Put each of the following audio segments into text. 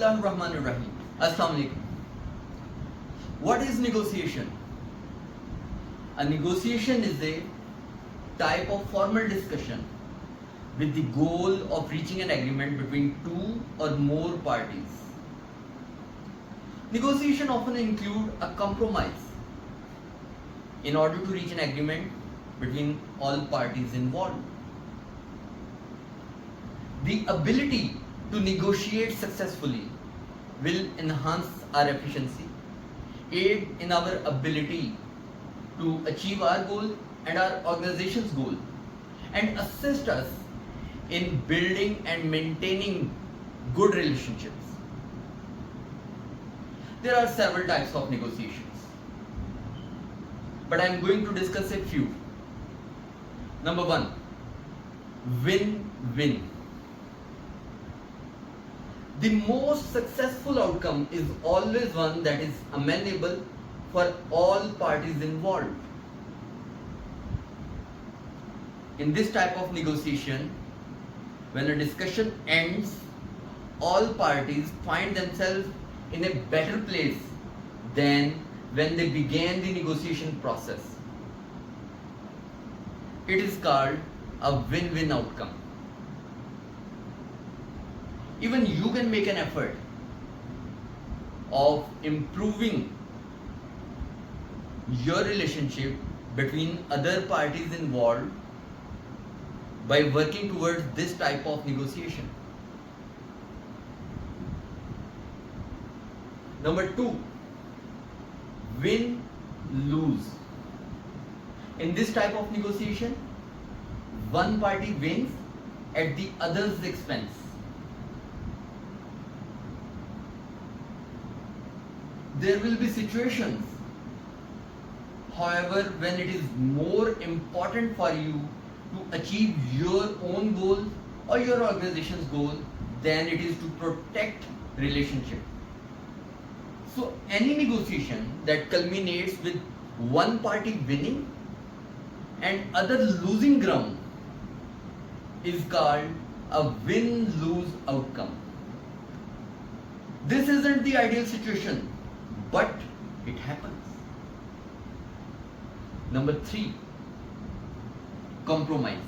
Bismillahirrahmanirrahim. Assalamu alaikum. What is negotiation? A negotiation is a type of formal discussion with the goal of reaching an agreement between two or more parties. Negotiation often include a compromise in order to reach an agreement between all parties involved. The ability to negotiate successfully will enhance our efficiency, aid in our ability to achieve our goal and our organization's goal, and assist us in building and maintaining good relationships. There are several types of negotiations, but I am going to discuss a few. Number one, win-win. The most successful outcome is always one that is amenable for all parties involved. In this type of negotiation, when a discussion ends, all parties find themselves in a better place than when they began the negotiation process. It is called a win-win outcome. Even you can make an effort of improving your relationship between other parties involved by working towards this type of negotiation. Number two, win-lose. In this type of negotiation, one party wins at the other's expense. There will be situations, however, when it is more important for you to achieve your own goal or your organization's goal than it is to protect relationship. So any negotiation that culminates with one party winning and other losing ground is called a win-lose outcome. This isn't the ideal situation, but it happens. Number three, compromise.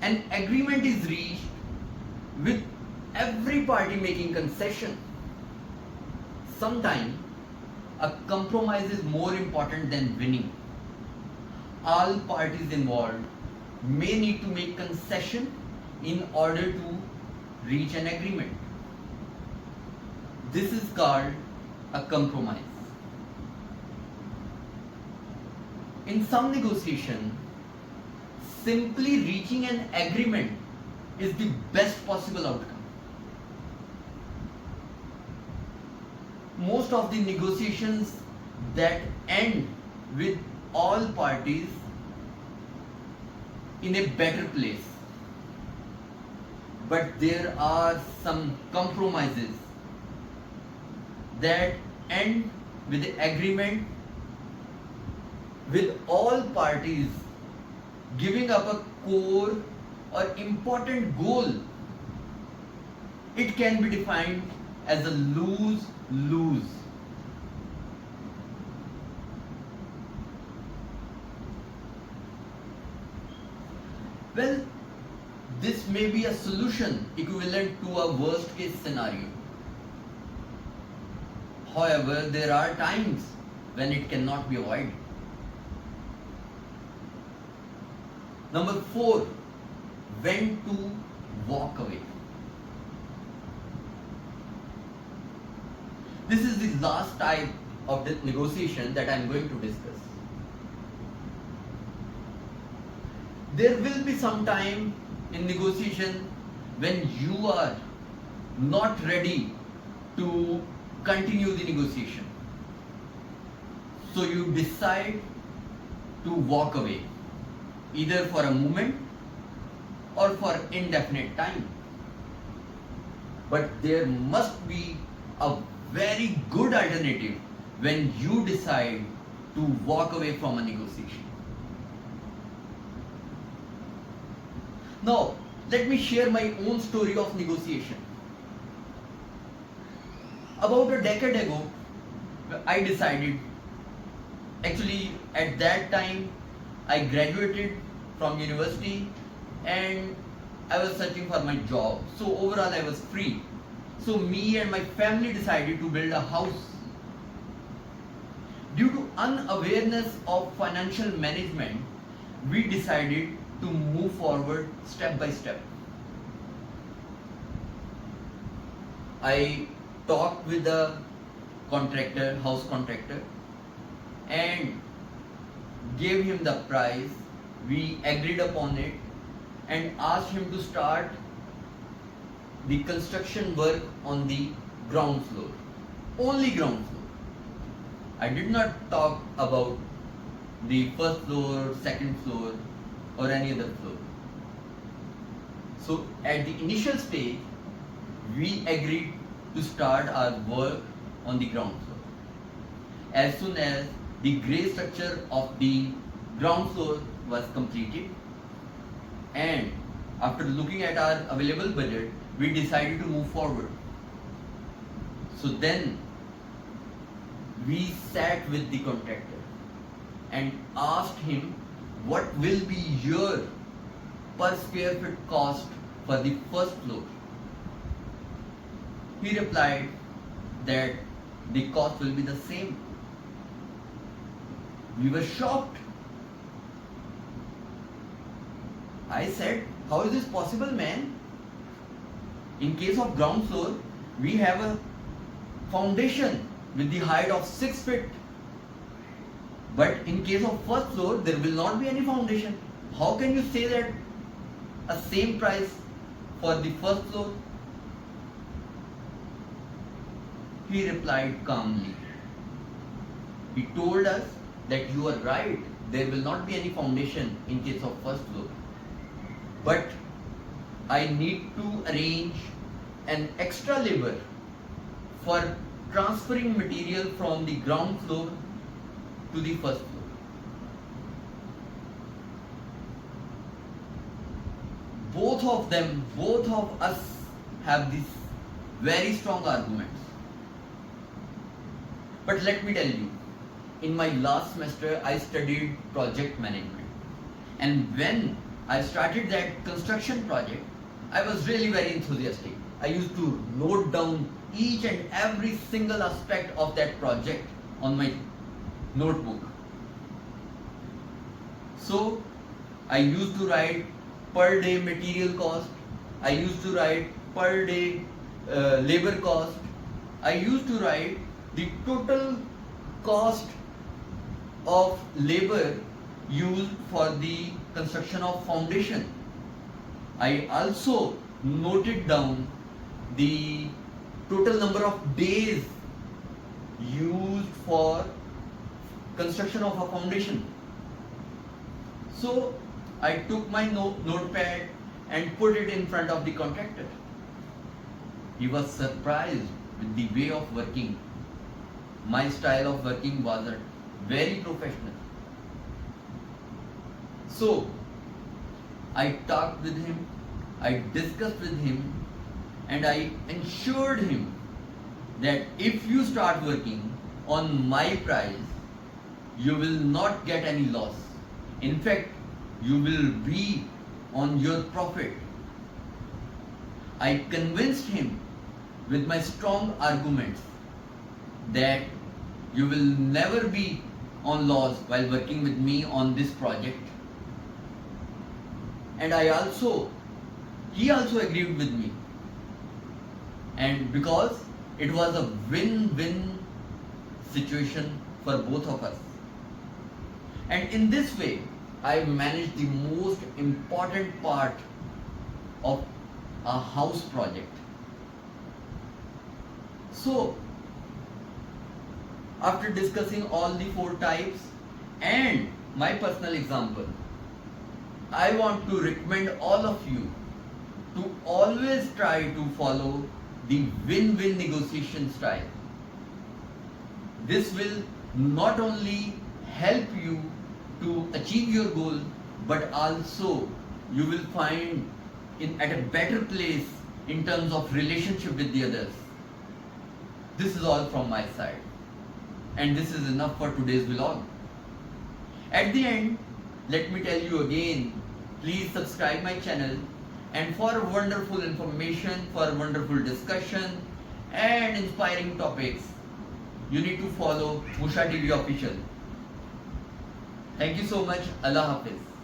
An agreement is reached with every party making concession. Sometimes a compromise is more important than winning. All parties involved may need to make concession in order to reach an agreement. This is called a compromise. In some negotiation, simply reaching an agreement is the best possible outcome. Most of the negotiations that end with all parties in a better place. But there are some compromises that end with the agreement with all parties giving up a core or important goal. It can be defined as a lose-lose. Well, this may be a solution equivalent to a worst case scenario. However, there are times when it cannot be avoided. Number four, when to walk away. This is the last type of the negotiation that I am going to discuss. There will be some time in negotiation when you are not ready to continue the negotiation. So you decide to walk away, either for a moment or for indefinite time. But there must be a very good alternative when you decide to walk away from a negotiation. Now, let me share my own story of negotiation. About a decade ago, I decided, actually at that time I graduated from university and I was searching for my job. So overall I was free. So me and my family decided to build a house. Due to unawareness of financial management, we decided to move forward step by step. I talked with the contractor, house contractor, and gave him the price. We agreed upon it and asked him to start the construction work on the ground floor, only ground floor. I did not talk about the first floor, second floor, or any other floor. So at the initial stage, we agreed to start our work on the ground floor. As soon as the grey structure of the ground floor was completed, and after looking at our available budget, we decided to move forward. So then we sat with the contractor and asked him, what will be your per square foot cost for the first floor? He replied that the cost will be the same. We were shocked. I said, how is this possible, man? In case of ground floor, we have a foundation with the height of 6 feet. But in case of first floor, there will not be any foundation. How can you say that a same price for the first floor? He replied calmly. He told us that you are right, there will not be any foundation in case of first floor. But I need to arrange an extra labor for transferring material from the ground floor to the first floor. Both of us have these very strong arguments. But let me tell you, in my last semester I studied project management. And when I started that construction project, I was really very enthusiastic. I used to note down each and every single aspect of that project on my notebook. So I used to write per day material cost, I used to write per day labor cost, I used to write the total cost of labor used for the construction of foundation. I also noted down the total number of days used for construction of a foundation. So I took my notepad and put it in front of the contractor. He was surprised with the way of working. My style of working was very professional. So I talked with him, I discussed with him, and I ensured him that if you start working on my price, you will not get any loss. In fact, you will be on your profit. I convinced him with my strong arguments that you will never be on loss while working with me on this project. And he also agreed with me. And because it was a win-win situation for both of us. And in this way, I managed the most important part of a house project. So, after discussing all the 4 types and my personal example, I want to recommend all of you to always try to follow the win-win negotiation style. This will not only help you to achieve your goal, but also you will find at a better place in terms of relationship with the others. This is all from my side, and this is enough for today's vlog. At the end, let me tell you again, please subscribe my channel, and for wonderful information, for wonderful discussion and inspiring topics, you need to follow Musha TV Official. Thank you so much. Allah Hafiz.